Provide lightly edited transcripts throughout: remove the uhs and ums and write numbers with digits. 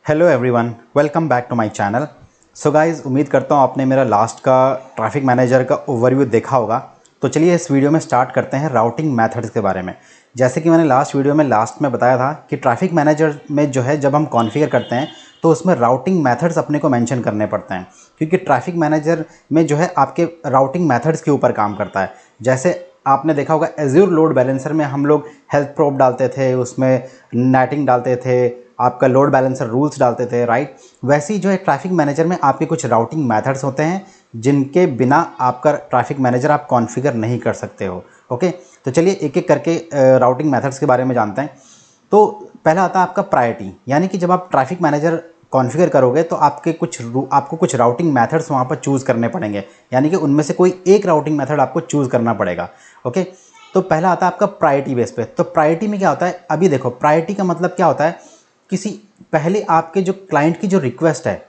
Hello everyone, welcome back to my channel. So guys, उम्मीद करता हूँ आपने मेरा लास्ट का ट्रैफिक मैनेजर का ओवरव्यू देखा होगा। तो चलिए इस वीडियो में स्टार्ट करते हैं राउटिंग मेथड्स के बारे में। जैसे कि मैंने लास्ट वीडियो में लास्ट में बताया था कि ट्रैफिक मैनेजर में जो है जब हम कॉन्फ़िगर करते हैं तो उसमें राउटिंग मेथड्स अपने को मेंशन करने पड़ते हैं, क्योंकि ट्रैफिक मैनेजर में जो है आपके राउटिंग मेथड्स के ऊपर काम करता है। जैसे आपने देखा होगा एज्योर लोड बैलेंसर में हम लोग हेल्थ प्रोब डालते थे, उसमें नेटिंग डालते थे, आपका लोड बैलेंसर रूल्स डालते थे, राइट। वैसे ही जो है ट्रैफिक मैनेजर में आपके कुछ राउटिंग मेथड्स होते हैं जिनके बिना आपका ट्रैफिक मैनेजर आप कॉन्फ़िगर नहीं कर सकते हो। ओके, तो चलिए एक एक करके राउटिंग मेथड्स के बारे में जानते हैं। तो पहला आता है आपका प्रायोरिटी, यानी कि जब आप ट्रैफिक मैनेजर कॉन्फ़िगर करोगे तो आपको कुछ राउटिंग मेथड्स वहाँ पर चूज़ करने पड़ेंगे, यानी कि उनमें से कोई एक राउटिंग मेथड आपको चूज़ करना पड़ेगा। ओके, तो पहला आता है आपका प्रायोरिटी बेस पे। तो प्रायोरिटी में क्या होता है, अभी देखो प्रायोरिटी का मतलब क्या होता है, किसी पहले आपके जो क्लाइंट की जो रिक्वेस्ट है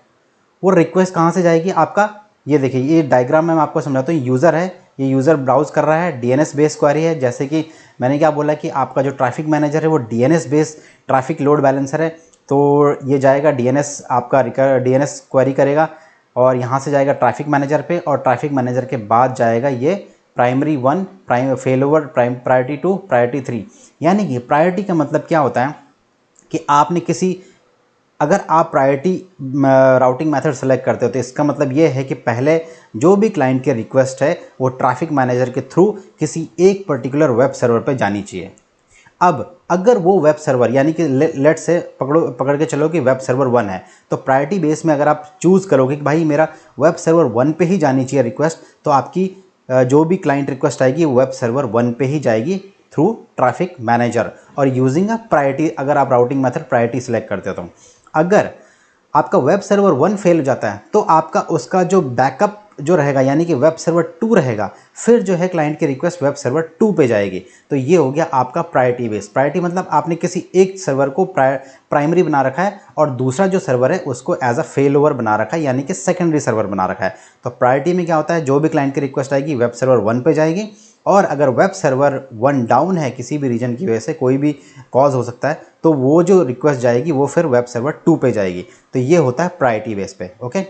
वो रिक्वेस्ट कहाँ से जाएगी आपका, ये देखिए ये डायग्राम में मैं आपको समझाता हूँ। यूज़र है, ये यूज़र ब्राउज़ कर रहा है, डीएनएस बेस क्वेरी है। जैसे कि मैंने क्या बोला कि आपका जो ट्रैफिक मैनेजर है वो DNS base traffic load balancer है, तो ये जाएगा डीएनएस आपका डीएनएस क्वेरी करेगा और यहाँ से जाएगा ट्रैफिक मैनेजर पे, और ट्रैफिक मैनेजर के बाद जाएगा ये primary 1 fail over priority 2 priority 3। यानी कि प्रायोरिटी का मतलब क्या होता है कि आपने अगर आप प्रायोरिटी राउटिंग मेथड सेलेक्ट करते हो तो इसका मतलब ये है कि पहले जो भी क्लाइंट की रिक्वेस्ट है वो ट्रैफिक मैनेजर के थ्रू किसी एक पर्टिकुलर वेब सर्वर पर जानी चाहिए। अब अगर वो वेब सर्वर, यानी कि लेट से पकड़ के चलो कि वेब सर्वर 1 है, तो प्रायोरिटी बेस में अगर आप चूज़ करोगे कि भाई मेरा वेब सर्वर 1 पे ही जानी चाहिए रिक्वेस्ट, तो आपकी जो भी क्लाइंट रिक्वेस्ट आएगी वो वेब सर्वर 1 पे ही जाएगी थ्रू ट्रैफिक मैनेजर और यूजिंग अ प्रायोरिटी। अगर आप राउटिंग मेथड प्रायोरिटी सेलेक्ट करते हो तो अगर आपका वेब सर्वर 1 फेल हो जाता है तो आपका उसका जो बैकअप जो रहेगा, यानी कि वेब सर्वर 2 रहेगा, फिर जो है क्लाइंट की रिक्वेस्ट वेब सर्वर 2 पे जाएगी। तो ये हो गया आपका प्रायोरिटी बेस। प्रायोरिटी मतलब आपने किसी एक सर्वर को प्राइमरी बना रखा है और दूसरा जो सर्वर है उसको एज अ फेल ओवर बना रखा है, यानी कि सेकेंडरी सर्वर बना रखा है। तो प्रायोरिटी में क्या होता है, जो भी क्लाइंट की रिक्वेस्ट आएगी वेब सर्वर 1 पे जाएगी, और अगर वेब सर्वर 1 डाउन है किसी भी रीजन की वजह से, कोई भी कॉज हो सकता है, तो वो जो रिक्वेस्ट जाएगी वो फिर वेब सर्वर 2 पे जाएगी। तो ये होता है प्रायोरिटी बेस पे। ओके,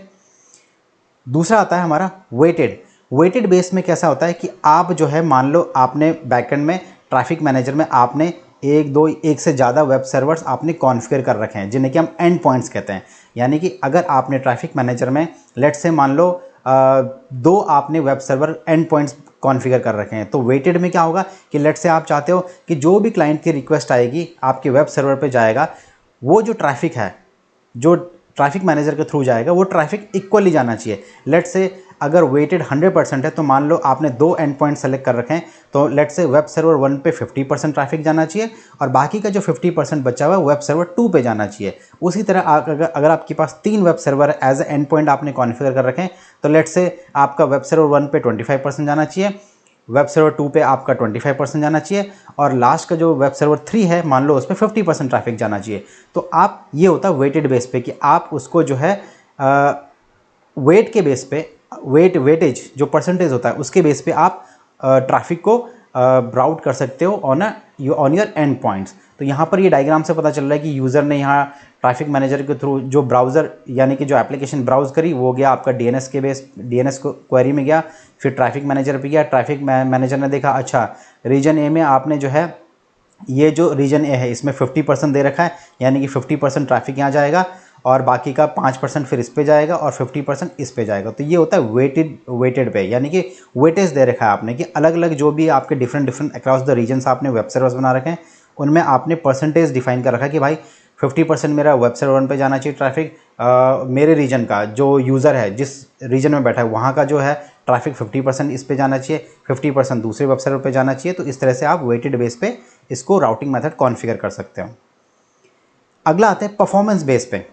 दूसरा आता है हमारा वेटेड। वेटेड बेस में कैसा होता है कि आप जो है मान लो आपने बैकएंड में ट्रैफिक मैनेजर में आपने एक से ज़्यादा वेब सर्वर्स आपने कॉन्फ़िगर कर रखे हैं जिन्हें कि हम एंड पॉइंट्स कहते हैं। यानी कि अगर आपने ट्रैफिक मैनेजर में लेट से मान लो दो आपने web server and points configure कर रखे हैं, तो वेटेड में क्या होगा कि लेट से आप चाहते हो कि जो भी क्लाइंट की रिक्वेस्ट आएगी आपके वेब सर्वर पे जाएगा, वो जो ट्रैफिक है जो ट्रैफिक मैनेजर के थ्रू जाएगा वो ट्रैफिक इक्वली जाना चाहिए। लेट से अगर वेटेड 100% है तो मान लो आपने दो एंड पॉइंट सेलेक्ट कर रखे हैं, तो लेट से वेब सर्वर 1 पे 50% ट्रैफिक जाना चाहिए और बाकी का जो 50% बचा हुआ है वेब सर्वर 2 पे जाना चाहिए। उसी तरह अगर आपके पास 3 web server as a endpoint आपने कॉन्फ़िगर कर रखे हैं, तो लेट से आपका वेब सर्वर 1 पे 25% जाना चाहिए, वेब सर्वर 2 पे आपका 25% जाना चाहिए, और लास्ट का जो वेब सर्वर 3 है मान लो उस पर 50% ट्रैफिक जाना चाहिए। तो आप ये होता है वेटेड बेस पे कि आप उसको जो है वेट के बेस पे, वेटेज जो परसेंटेज होता है उसके बेस पे आप ट्रैफिक को राउट कर सकते हो ऑन योर एंड पॉइंट्स। तो यहाँ पर ये डायग्राम से पता चल रहा है कि यूज़र ने यहाँ ट्रैफिक मैनेजर के थ्रू जो ब्राउज़र यानी कि जो एप्लीकेशन ब्राउज़ करी वो गया आपका डीएनएस के बेस, डीएनएस को क्वेरी में गया, फिर ट्रैफिक मैनेजर पे गया। ट्रैफिक मैनेजर ने देखा अच्छा रीजन ए में आपने जो है ये जो रीजन ए है इसमें 50% दे रखा है, यानी कि 50% ट्रैफिक यहाँ जाएगा और बाकी का 5% फिर इस पे जाएगा और 50% इस पे जाएगा। तो ये होता है वेटेड पे, यानी कि वेटेज दे रखा है आपने कि अलग अलग जो भी आपके डिफरेंट अक्रॉस द रीजन्स आपने वेब सर्वर्स बना रखे हैं उनमें आपने परसेंटेज डिफाइन कर रखा है कि भाई 50% मेरा वेब सर्वर 1 पे जाना चाहिए ट्रैफिक, मेरे रीजन का जो यूज़र है जिस रीजन में बैठा है वहाँ का जो है ट्रैफिक 50% इस पे जाना चाहिए, 50% दूसरे वेब सर्वर पे जाना चाहिए। तो इस तरह से आप वेटेड बेस पे इसको राउटिंग मेथड कॉन्फ़िगर कर सकते हो। अगला आता है परफॉर्मेंस बेस पे।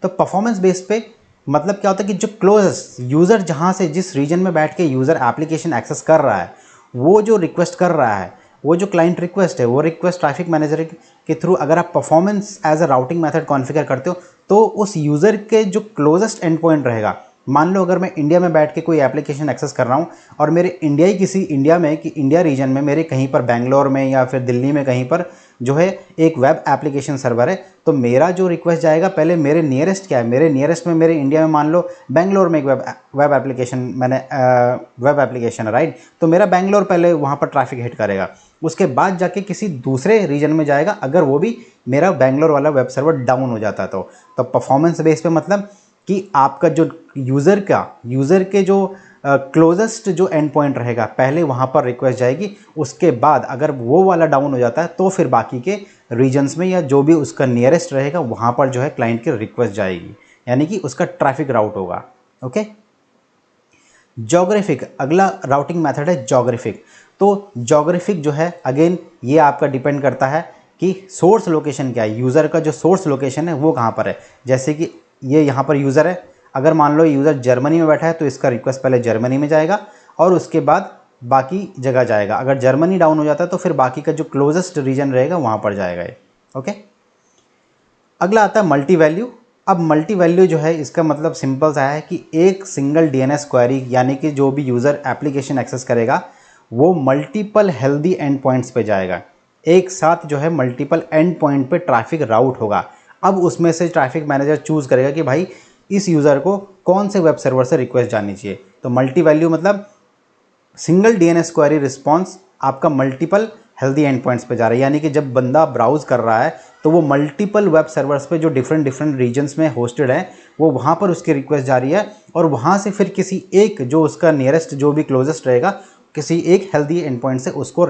तो परफॉर्मेंस बेस पे मतलब क्या होता है कि जो क्लोजेस्ट यूज़र जहाँ से जिस रीजन में बैठ के यूज़र एप्लीकेशन एक्सेस कर रहा है, वो जो रिक्वेस्ट कर रहा है, वो जो क्लाइंट रिक्वेस्ट है, वो रिक्वेस्ट ट्रैफिक मैनेजर के थ्रू अगर आप performance as a routing method configure करते हो तो उस यूज़र के जो क्लोजेस्ट एंड पॉइंट रहेगा मान लो अगर मैं इंडिया में बैठ के कोई एप्लीकेशन एक्सेस कर रहा हूँ और मेरे इंडिया में कि इंडिया रीजन में मेरे कहीं पर बेंगलोर में या फिर दिल्ली में कहीं पर जो है एक वेब एप्लीकेशन सर्वर है, तो मेरा जो रिक्वेस्ट जाएगा पहले मेरे नियरेस्ट क्या है, मेरे नियरेस्ट में मेरे इंडिया में मान लो बेंगलोर में एक वेब एप्लीकेशन है राइट, तो मेरा बेंगलोर पहले वहाँ पर ट्रैफिक हिट करेगा, उसके बाद जाके किसी दूसरे रीजन में जाएगा अगर वो भी मेरा बेंगलोर वाला वेब सर्वर डाउन हो जाता है तो परफॉर्मेंस बेस पे मतलब कि आपका जो यूज़र के जो क्लोजेस्ट जो एंड पॉइंट रहेगा पहले वहाँ पर रिक्वेस्ट जाएगी, उसके बाद अगर वो वाला डाउन हो जाता है तो फिर बाकी के रीजन्स में या जो भी उसका नियरेस्ट रहेगा वहाँ पर जो है क्लाइंट की रिक्वेस्ट जाएगी, यानी कि उसका ट्रैफिक राउट होगा। ओके, ज्योग्राफिक अगला राउटिंग मेथड है ज्योग्राफिक। तो ज्योग्राफिक जो है अगेन ये आपका डिपेंड करता है कि सोर्स लोकेशन क्या है, यूज़र का जो सोर्स लोकेशन है वो कहाँ पर है। जैसे कि ये यहाँ पर यूज़र है, अगर मान लो यूज़र जर्मनी में बैठा है तो इसका रिक्वेस्ट पहले जर्मनी में जाएगा और उसके बाद बाकी जगह जाएगा। अगर जर्मनी डाउन हो जाता है तो फिर बाकी का जो क्लोजेस्ट रीजन रहेगा वहाँ पर जाएगा ये। ओके, अगला आता है मल्टी वैल्यू। अब मल्टी वैल्यू जो है इसका मतलब सिंपल सा है कि एक सिंगल डीएनएस क्वेरी यानी कि जो भी यूज़र एप्लीकेशन एक्सेस करेगा वो मल्टीपल हेल्दी एंड पॉइंट्स पे जाएगा, एक साथ जो है मल्टीपल एंड पॉइंट पे ट्रैफिक राउट होगा। अब उसमें से ट्रैफिक मैनेजर चूज़ करेगा कि भाई इस यूज़र को कौन से वेब सर्वर से रिक्वेस्ट जानी चाहिए। तो मल्टी वैल्यू मतलब सिंगल डीएनएस क्वेरी रिस्पॉन्स आपका मल्टीपल हेल्दी एंड पॉइंट्स पे जा रहा है, यानी कि जब बंदा ब्राउज़ कर रहा है तो वो मल्टीपल वेब सर्वर्स पे जो डिफरेंट रीजन्स में होस्टेड है वो वहाँ पर उसकी रिक्वेस्ट जा रही है और वहाँ से फिर किसी एक जो उसका नियरेस्ट जो भी क्लोजेस्ट रहेगा किसी एक हेल्दी एंड पॉइंट से उसको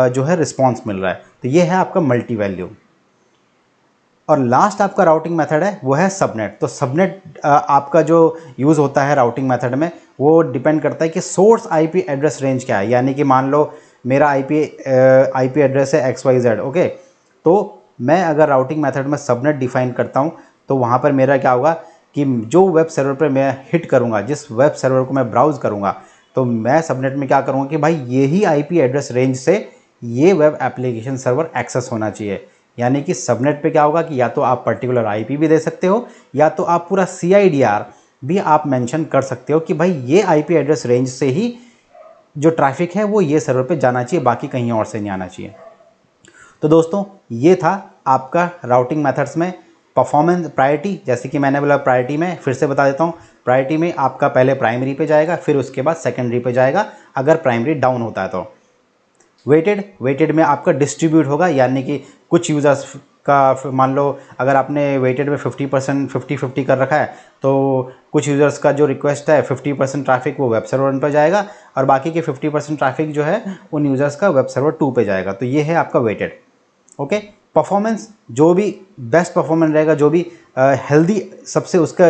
जो है रिस्पॉन्स मिल रहा है। तो ये है आपका मल्टी वैल्यू। और लास्ट आपका राउटिंग मेथड है वो है सबनेट। तो सबनेट आपका जो यूज़ होता है राउटिंग मेथड में वो डिपेंड करता है कि सोर्स आईपी एड्रेस रेंज क्या है, यानी कि मान लो मेरा आईपी एड्रेस है XYZ। ओके, तो मैं अगर राउटिंग मेथड में सबनेट डिफाइन करता हूँ तो वहाँ पर मेरा क्या होगा कि जो वेब सर्वर पर मैं हिट करूँगा, जिस वेब सर्वर को मैं ब्राउज़ करूँगा, तो मैं सबनेट में क्या करूँगा कि भाई यही आईपी एड्रेस रेंज से ये वेब एप्लीकेशन सर्वर एक्सेस होना चाहिए। यानी कि सबनेट पे क्या होगा कि या तो आप पर्टिकुलर आईपी भी दे सकते हो या तो आप पूरा CIDR भी आप मेंशन कर सकते हो कि भाई ये आईपी एड्रेस रेंज से ही जो ट्रैफिक है वो ये सर्वर पे जाना चाहिए, बाकी कहीं और से नहीं आना चाहिए। तो दोस्तों ये था आपका राउटिंग मेथड्स में परफॉर्मेंस प्रायोरिटी। जैसे कि मैंने बोला प्रायोरिटी में फिर से बता देता हूँ, प्रायोरिटी में आपका पहले प्राइमरी पे जाएगा फिर उसके बाद सेकेंडरी पे जाएगा अगर प्राइमरी डाउन होता है तो। वेटेड में आपका डिस्ट्रीब्यूट होगा, यानी कि कुछ यूज़र्स का मान लो अगर आपने वेटेड में 50% 50-50 कर रखा है तो कुछ यूज़र्स का जो रिक्वेस्ट है 50% ट्रैफिक वो वेब सर्वर 1 पर जाएगा और बाकी के 50% ट्रैफिक जो है उन यूज़र्स का वेब सर्वर 2 पे जाएगा। तो ये है आपका वेटेड। ओके, परफॉर्मेंस जो भी बेस्ट परफॉर्मेंस रहेगा, जो भी हेल्दी सबसे उसका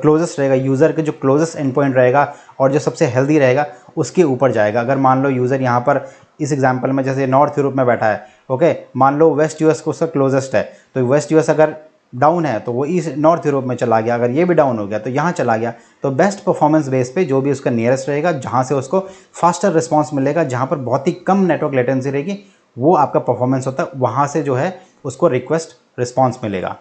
क्लोजेस्ट रहेगा, यूज़र के जो क्लोजेस्ट एंड पॉइंट रहेगा और जो सबसे हेल्दी रहेगा उसके ऊपर जाएगा। अगर मान लो यूज़र यहाँ पर इस एग्जांपल में जैसे नॉर्थ यूरोप में बैठा है, ओके, मान लो वेस्ट यूएस को उसका क्लोजेस्ट है तो वेस्ट यूएस अगर डाउन है तो वो ईस्ट नॉर्थ यूरोप में चला गया, अगर ये भी डाउन हो गया तो यहाँ चला गया। तो बेस्ट परफॉर्मेंस बेस पे जो भी उसका नियरेस्ट रहेगा, जहाँ से उसको फास्टर रिस्पॉन्स मिलेगा, जहाँ पर बहुत ही कम नेटवर्क लेटेंसी रहेगी, वो आपका परफॉर्मेंस होता है, वहाँ से जो है उसको रिक्वेस्ट रिस्पॉन्स मिलेगा।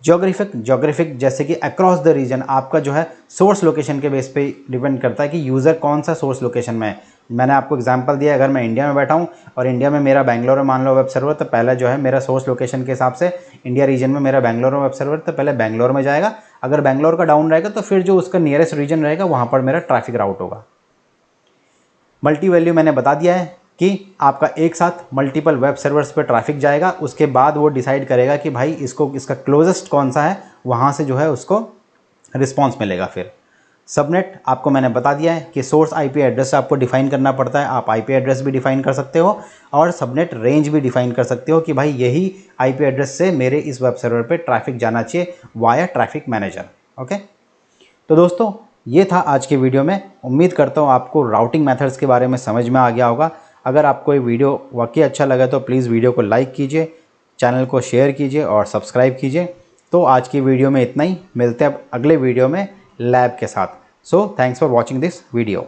ज्योग्राफिक जैसे कि अक्रॉस द रीजन आपका जो है सोर्स लोकेशन के बेस पे डिपेंड करता है कि यूज़र कौन सा सोर्स लोकेशन में है। मैंने आपको एग्जांपल दिया, अगर मैं इंडिया में बैठा हूँ और इंडिया में मेरा बेंगलोर में मान लो वेब सर्वर, तो पहले जो है मेरा सोर्स लोकेशन के हिसाब से इंडिया रीजन में मेरा बेंगलोर में वेब सर्वर, तो पहले बेंगलोर में जाएगा। अगर बेंगलोर का डाउन रहेगा तो फिर जो उसका नियरेस्ट रीजन रहेगा वहाँ पर मेरा ट्रैफिक राउट होगा। मल्टी वैल्यू मैंने बता दिया है कि आपका एक साथ मल्टीपल वेब सर्वर्स पर ट्रैफिक जाएगा, उसके बाद वो डिसाइड करेगा कि भाई इसका क्लोजेस्ट कौन सा है, वहाँ से जो है उसको रिस्पॉन्स मिलेगा। फिर सबनेट आपको मैंने बता दिया है कि सोर्स आईपी एड्रेस आपको डिफाइन करना पड़ता है, आप आईपी एड्रेस भी डिफाइन कर सकते हो और सबनेट रेंज भी डिफाइन कर सकते हो कि भाई यही आईपी एड्रेस से मेरे इस वेब सर्वर पे ट्रैफिक जाना चाहिए वाया ट्रैफिक मैनेजर। ओके, तो दोस्तों ये था आज के वीडियो में। उम्मीद करता हूँ आपको राउटिंग मेथड्स के बारे में समझ में आ गया होगा। अगर आपको ये वीडियो वाकई अच्छा लगा तो प्लीज़ वीडियो को लाइक कीजिए, चैनल को शेयर कीजिए और सब्सक्राइब कीजिए। तो आज की वीडियो में इतना ही, मिलते हैं अब अगले वीडियो में लैब के साथ। So thanks for watching this video.